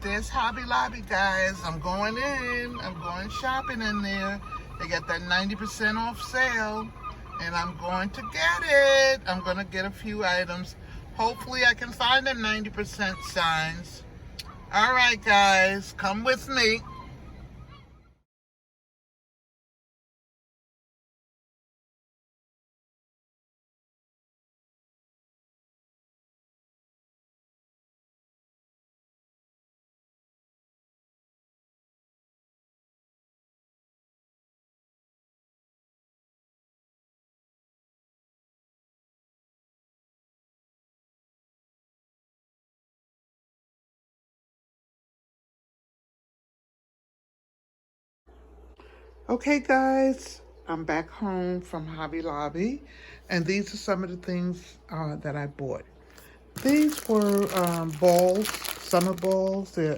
There's Hobby Lobby, guys. I'm going in. I'm going shopping in there. They got that 90% off sale, and I'm going to get it. I'm going to get a few items. Hopefully, I can find them 90% signs. All right, guys, come with me. Okay, guys, I'm back home from Hobby Lobby, and these are some of the things that I bought. These were balls, summer balls. They're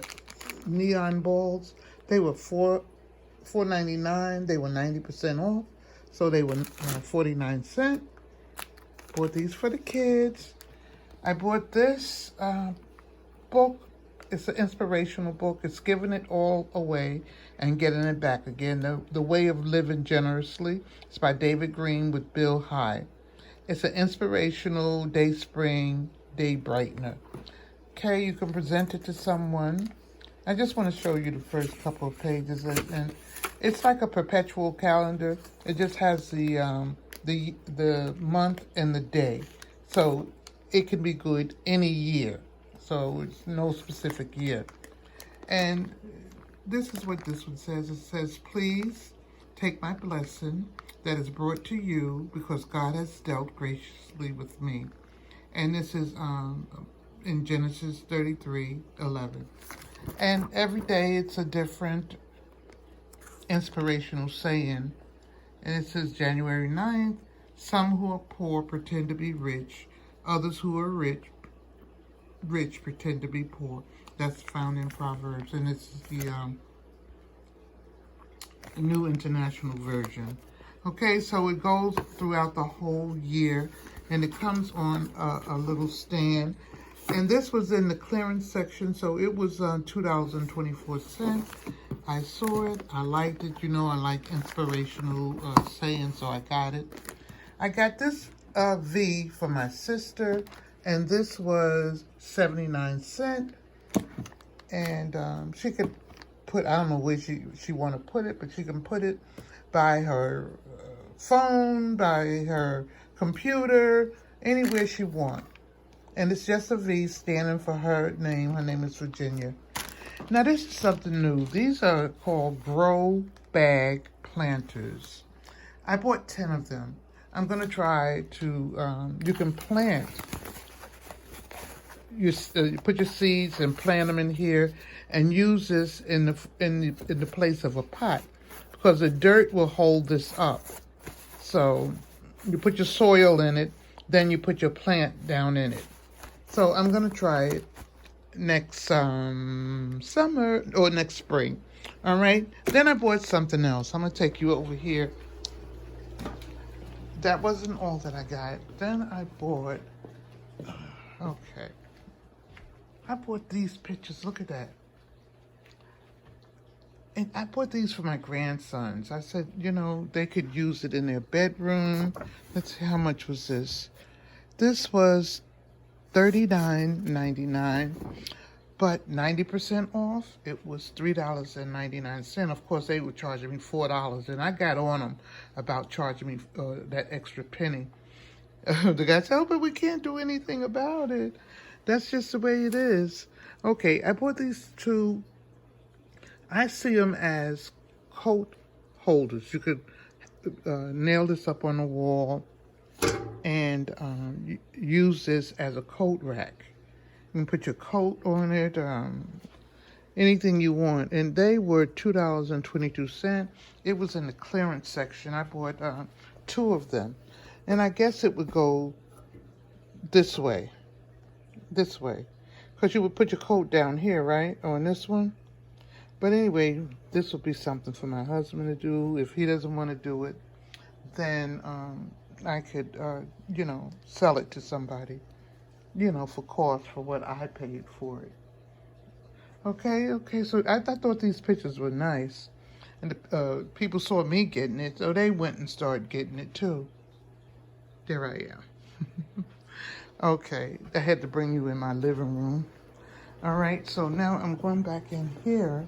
neon balls. They were $4.99. They were 90% off, so they were 49 cents. Bought these for the kids. I bought this book. It's an inspirational book. It's giving it all away and getting it back again. The Way of Living Generously. It's by David Green with Bill High. It's an inspirational day spring, day brightener. Okay, you can present it to someone. I just want to show you the first couple of pages, and it's like a perpetual calendar. It just has the month and the day, so it can be good any year. So it's no specific year. And this is what this one says. It says, "Please take my blessing that is brought to you because God has dealt graciously with me." And this is in Genesis 33:11. And every day it's a different inspirational saying. And it says January 9th, "Some who are poor pretend to be rich. Others who are rich pretend to be poor." That's found in Proverbs, and this is the New International Version. Okay, so it goes throughout the whole year, and it comes on a little stand. And this was in the clearance section, so it was $2.24. I saw it, I liked it. You know, I like inspirational sayings, so I got it. I got this V for my sister, and this was 79 cents. And she could put, I don't know where she want to put it, but she can put it by her phone, by her computer, anywhere she want. And it's just a V standing for her name. Her name is Virginia. Now this is something new. These are called grow bag planters. I bought 10 of them. I'm going to try to, you can plant, you put your seeds and plant them in here and use this in the place of a pot because the dirt will hold this up. So you put your soil in it, then you put your plant down in it. So I'm going to try it next summer or next spring. All right. Then I bought something else. I'm going to take you over here. That wasn't all that I got. Then I bought, okay. I bought these pictures. Look at that. And I bought these for my grandsons. I said, you know, they could use it in their bedroom. Let's see, how much was this? This was $39.99, but 90% off, it was $3.99. Of course, they were charging me $4, and I got on them about charging me that extra penny. The guy said, "Oh, but we can't do anything about it. That's just the way it is." Okay, I bought these two. I see them as coat holders. You could nail this up on the wall and use this as a coat rack. You can put your coat on it, anything you want. And they were $2.22. It was in the clearance section. I bought 2 of them. And I guess it would go this way. This way. Because you would put your coat down here, right? On this one. But anyway, this will be something for my husband to do. If he doesn't want to do it, then I could, you know, sell it to somebody, you know, for cost for what I paid for it. Okay, so I thought these pictures were nice. And people saw me getting it, so they went and started getting it too. There I am. Okay, I had to bring you in my living room. All right, so now I'm going back in here,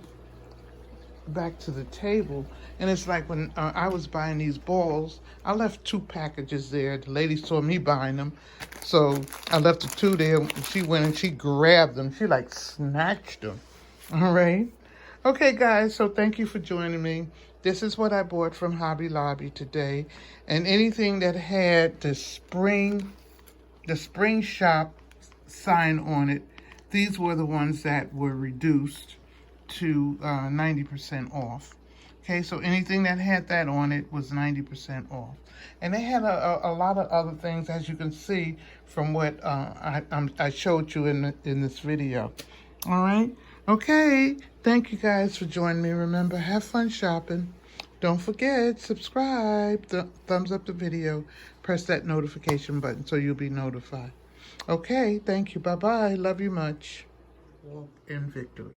back to the table. And it's like when I was buying these balls, I left 2 packages there. The lady saw me buying them, so I left the 2 there. She went and she grabbed them. She like snatched them. All right. Okay, guys, so thank you for joining me. This is what I bought from Hobby Lobby today. And anything that had the spring shop sign on it, these were the ones that were reduced to 90% off. Okay, so anything that had that on it was 90% off. And they had a lot of other things, as you can see from what I showed you in this video. All right. Okay. Thank you guys for joining me. Remember, have fun shopping. Don't forget, subscribe, thumbs up the video, press that notification button so you'll be notified. Okay. Thank you. Bye-bye. Love you much. Walk in victory.